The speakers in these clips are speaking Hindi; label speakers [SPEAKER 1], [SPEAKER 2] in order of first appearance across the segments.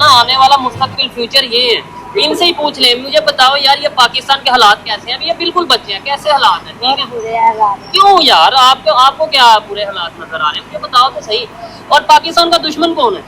[SPEAKER 1] अपना आने वाला मुस्तकबिल फ्यूचर ये है, इनसे ही पूछ ले। मुझे बताओ यार, ये पाकिस्तान के हालात कैसे हैं? ये बिल्कुल बच्चे हैं, कैसे हालात हैं? ठीक है,
[SPEAKER 2] बुरे हालात।
[SPEAKER 1] क्यों यार, आपको क्या बुरे हालात नजर आ रहे हैं? मुझे बताओ तो सही। और पाकिस्तान का दुश्मन कौन है?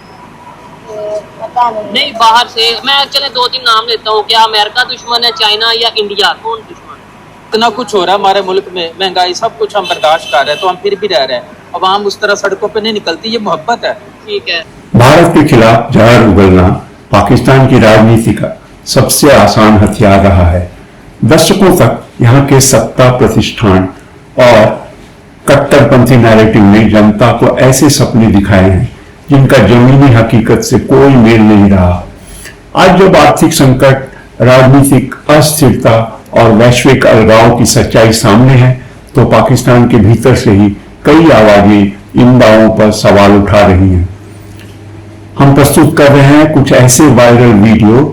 [SPEAKER 2] पता नहीं।
[SPEAKER 1] बाहर से मैं चले 2-3 नाम लेता हूँ। क्या अमेरिका दुश्मन है, चाइना या इंडिया? कौन दुश्मन है?
[SPEAKER 3] इतना कुछ हो रहा है हमारे मुल्क में, महंगाई सब कुछ हम बर्दाश्त कर रहे हैं, तो हम फिर भी रह रहे हैं। अवाम उस तरह सड़कों पे नहीं निकलती, ये मोहब्बत है।
[SPEAKER 1] ठीक है।
[SPEAKER 4] भारत के खिलाफ जहर उगलना पाकिस्तान की राजनीति का सबसे आसान हथियार रहा है। दशकों तक यहाँ के सत्ता प्रतिष्ठान और कट्टरपंथी नैरेटिव ने जनता को ऐसे सपने दिखाए हैं जिनका जमीनी हकीकत से कोई मेल नहीं रहा। आज जब आर्थिक संकट, राजनीतिक अस्थिरता और वैश्विक अलगाव की सच्चाई सामने है, तो पाकिस्तान के भीतर से ही कई आवाजें इन दावों पर सवाल उठा रही हैं। हम प्रस्तुत कर रहे हैं कुछ ऐसे वायरल वीडियो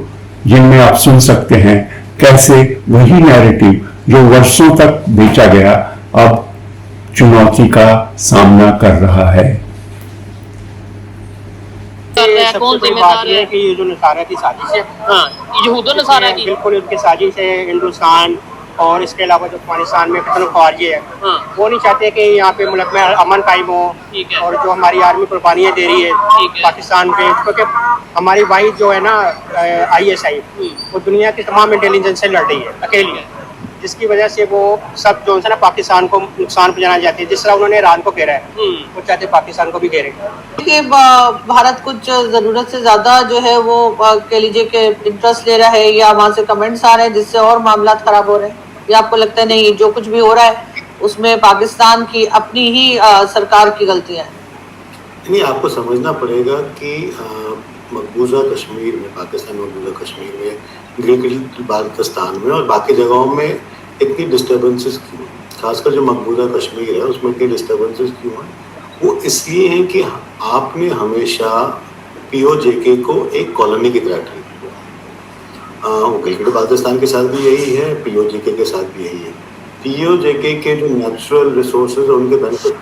[SPEAKER 4] जिनमें आप सुन सकते हैं कैसे वही नैरेटिव जो वर्षों तक बेचा गया अब चुनौती का सामना कर रहा है।
[SPEAKER 1] कौन जिम्मेदार है
[SPEAKER 5] कि ये जो नसारा की साजिश है,
[SPEAKER 1] हाँ, यहूदो नसारा की,
[SPEAKER 5] बिल्कुल उनकी साजिश है। हिंदुस्तान और इसके अलावा जो अफगानिस्तान में खारजी है,
[SPEAKER 1] हाँ,
[SPEAKER 5] वो नहीं चाहते कि यहाँ पे मुल्क में अमन कायम हो।
[SPEAKER 1] ठीक है।
[SPEAKER 5] और जो हमारी आर्मी कुर्बानियाँ दे रही है पाकिस्तान पे, क्योंकि हमारी वाहिद जो है ना ISI, वो दुनिया की तमाम इंटेलिजेंस से लड़ रही है अकेली, जिसकी वजह से वो सब जो है ना पाकिस्तान को नुकसान पहुँचाना चाहती है। जिस तरह उन्होंने ईरान को घेरा है, वो चाहते पाकिस्तान को भी घेरे।
[SPEAKER 6] कि भारत कुछ ज़रूरत से ज़्यादा जो है वो कह लीजिए कि इंटरेस्ट ले रहा है, या वहाँ से कमेंट्स आ रहे हैं जिससे और मामला खराब हो रहे हैं, या आपको लगता है नहीं जो कुछ भी हो रहा है उसमें पाकिस्तान की अपनी ही सरकार की गलतियाँ हैं?
[SPEAKER 7] नहीं, आपको समझना पड़ेगा कि मकबूजा कश्मीर में, पाकिस्तान मकबूजा कश्मीर में, गिलगित बाल्टिस्तान में और बाकी जगहों में इतनी डिस्टर्बेंसेस क्यों, खासकर जो मकबूजा कश्मीर है उसमें इतनी डिस्टर्बेंसेस क्यों है? वो इसलिए हैं कि आपने हमेशा POJK को एक कॉलोनी की तरह ट्रीट किया। गिलगित बाल्टिस्तान के साथ भी यही है, POJK के साथ भी यही है। POJK के जो नेचुरल रिसोर्सेज है उनके बेनिफिट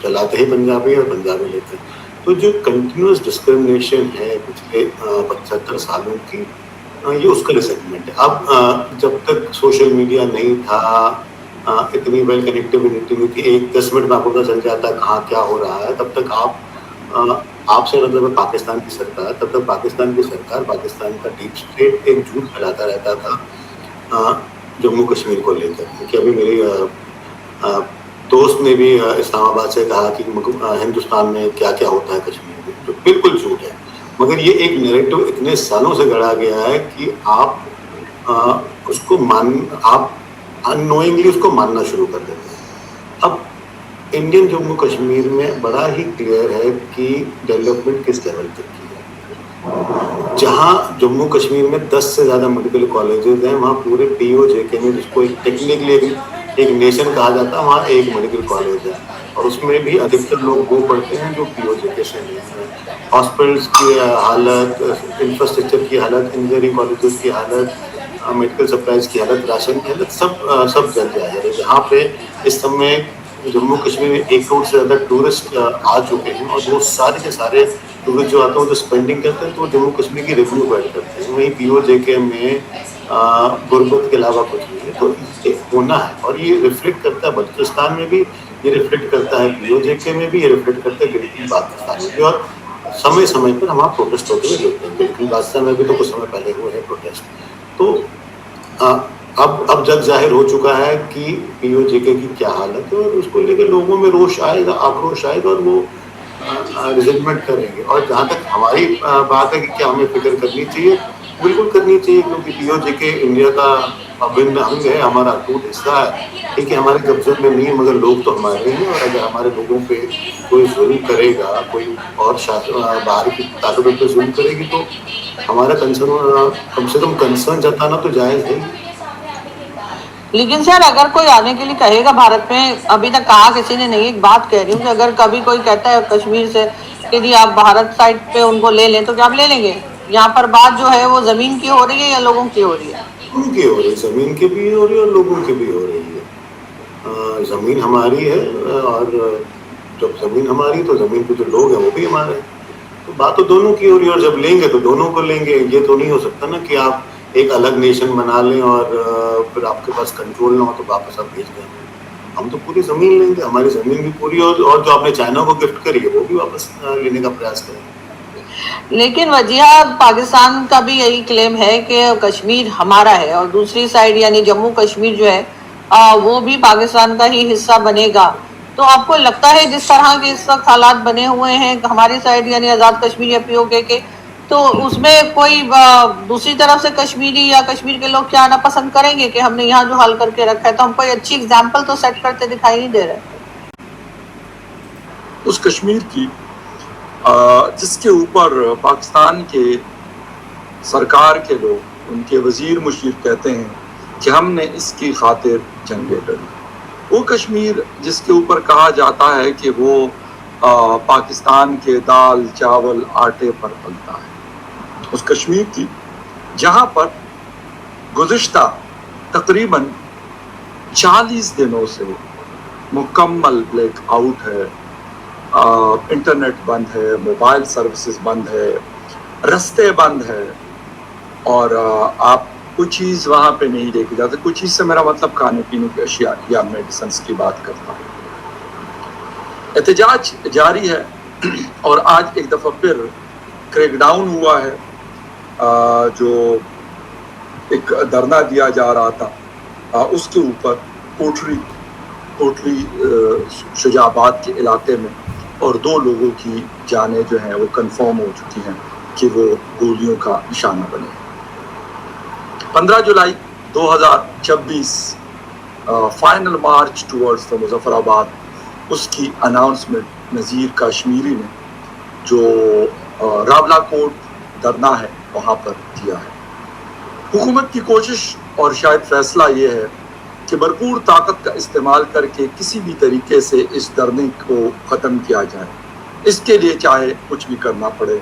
[SPEAKER 7] चलाते ही पंजाबी और पंजाबी लेते हैं। तो जो कंटिन्यूस डिस्क्रिमिनेशन है पिछले 75 सालों की, ये उसका रिसेटलमेंट है। अब जब तक सोशल मीडिया नहीं था, इतनी वेल कनेक्टिविटी नहीं थी, 1-10 मिनट में आपको पता चल जाता कहाँ क्या हो रहा है, तब तक आपसे मतलब पाकिस्तान की सरकार, तब तक पाकिस्तान की सरकार, पाकिस्तान का डीप स्टेट एक झूठ फैलाता रहता था जम्मू कश्मीर को लेकर। कि अभी मेरी दोस्त ने भी इस्लामाबाद से कहा कि हिंदुस्तान में क्या क्या होता है कश्मीर में, जो बिल्कुल झूठ है। मगर ये एक नैरेटिव इतने सालों से गढ़ा गया है कि आप उसको आप अननोइंगली उसको मानना शुरू कर देते हैं। अब इंडियन जम्मू कश्मीर में बड़ा ही क्लियर है कि डेवलपमेंट किस लेवल तक की है। जहाँ जम्मू कश्मीर में 10 से ज़्यादा मेडिकल कॉलेजेस हैं, वहाँ पूरे POJK में, जिसको एक टेक्निकली एक नेशन कहा जाता है, वहाँ एक मेडिकल कॉलेज है और उसमें भी अधिकतर लोग वो पढ़ते हैं जो POJK से नहीं है। हॉस्पिटल्स की हालत, इंफ्रास्ट्रक्चर की हालत, इंजीनियरिंग कॉलेजेस की हालत, मेडिकल सप्लाईज की हालत, राशन की हालत, सब जल जाए। यहाँ पे इस समय जम्मू कश्मीर में 1 करोड़ से ज़्यादा टूरिस्ट आ चुके हैं और वो सारे के सारे टूरिस्ट जो आते हैं जो स्पेंडिंग करते हैं तो जम्मू कश्मीर की रेवेन्यू ऐड करते हैं। वहीं POJK में गुर्बत के अलावा कुछ नहीं है। तो ये होना है और ये रिफ्लेक्ट करता है बलूचिस्तान में भी, ये रिफ्लेक्ट करता है POJK में भी, ये रिफ्लेक्ट करता है गिलगित बाल्टिस्तान में भी। और समय समय पर हम आप प्रोटेस्ट होते हुए देखते हैं। गिलगित बाल्टिस्तान में भी तो कुछ समय पहले हुए हैं प्रोटेस्ट। तो अब जग जाहिर हो चुका है कि POJK की क्या हालत है और उसको लेकर लोगों में रोष आएगा, आक्रोश आएगा और वो रिजल्टमेंट करेंगे। और जहाँ तक हमारी बात है कि क्या हमें फिक्र करनी चाहिए, बिल्कुल करनी चाहिए, क्योंकि POJK इंडिया का अभिन्न अंग है, हमारा अटूट हिस्सा है। ठीक है, हमारे कब्जे में नहीं है मगर लोग तो हमारे हैं और अगर हमारे लोगों पे कोई जुल्म करेगा, कोई और बाहर की ताकतों पे जुल्म करेगी तो हमारा कंसर्न, कम से कम कंसर्न जताना तो जायज़ है।
[SPEAKER 6] लेकिन सर अगर कोई आने के लिए कहेगा भारत में, अभी तक कहा किसी ने नहीं, एक बात कह रही हूँ कि अगर कभी कोई कहता है कश्मीर से कि यदि आप भारत साइड पे उनको ले लें तो क्या आप ले लेंगे? यहाँ पर बात जो है वो जमीन की हो रही है या लोगों की हो रही है?
[SPEAKER 7] उनकी हो रही है, जमीन की भी हो रही है और लोगों की भी हो रही है। जमीन हमारी है और जब जमीन हमारी तो जमीन पे जो लोग हैं वो भी हमारे हैं। तो बात तो दोनों की हो रही है, और जब लेंगे तो दोनों को लेंगे। ये तो नहीं हो सकता ना कि आप एक अलग नेशन बना लें और फिर आपके पास कंट्रोल ना हो तो वापस आप भेज दें। हम तो पूरी जमीन लेंगे, हमारी जमीन भी पूरी हो, और जो आपने चाइना को गिफ्ट करी है वो भी वापस लेने का प्रयास करेंगे।
[SPEAKER 6] लेकिन वजिहा पाकिस्तान का भी यही क्लेम है कि कश्मीर हमारा है, और दूसरी साइड यानी जम्मू कश्मीर जो है वो भी पाकिस्तान का ही हिस्सा बनेगा। तो आपको लगता है जिस तरह के इस वक्त हालात बने हुए हैं हमारी साइड यानी आज़ाद कश्मीर या पीओके के, तो उसमें कोई दूसरी तरफ से कश्मीरी या कश्मीर के लोग क्या आना पसंद करेंगे कि हमने यहाँ जो हल करके रखा है, तो हम कोई अच्छी एग्जाम्पल तो सेट करते दिखाई नहीं दे रहे।
[SPEAKER 8] उस कश्मीर की जिसके ऊपर पाकिस्तान के सरकार के लोग, उनके वजीर मुशीर कहते हैं कि हमने इसकी खातिर जंगें लड़ी, वो कश्मीर जिसके ऊपर कहा जाता है कि वो पाकिस्तान के दाल चावल आटे पर पलता है, उस कश्मीर की जहाँ पर गुज़िश्ता तकरीबन 40 दिनों से मुकम्मल ब्लैक आउट है, इंटरनेट बंद है, मोबाइल सर्विसेज बंद है, रास्ते बंद है, और आप कुछ चीज़ वहाँ पे नहीं लेके जाते। कुछ चीज़ से मेरा मतलब खाने पीने की अशिया या मेडिसिन की बात करता हूँ। एहतजाज जारी है और आज एक दफ़ा फिर क्रैकडाउन हुआ है। जो एक धरना दिया जा रहा था उसके ऊपर कोटली शुजाबाद के इलाके में, और 2 लोगों की जानें जो हैं वो कंफर्म हो चुकी हैं कि वो गोलियों का निशाना बने। 15 जुलाई 2026 final March towards the Muzaffarabad, उसकी अनाउंसमेंट नज़ीर काश्मीरी ने जो रावलाकोट धरना है वहाँ पर किया है। हुकूमत की कोशिश और शायद फैसला ये है कि भरपूर ताकत का इस्तेमाल करके किसी भी तरीके से इस धरने को ख़त्म किया जाए। इसके लिए चाहे कुछ भी करना पड़े,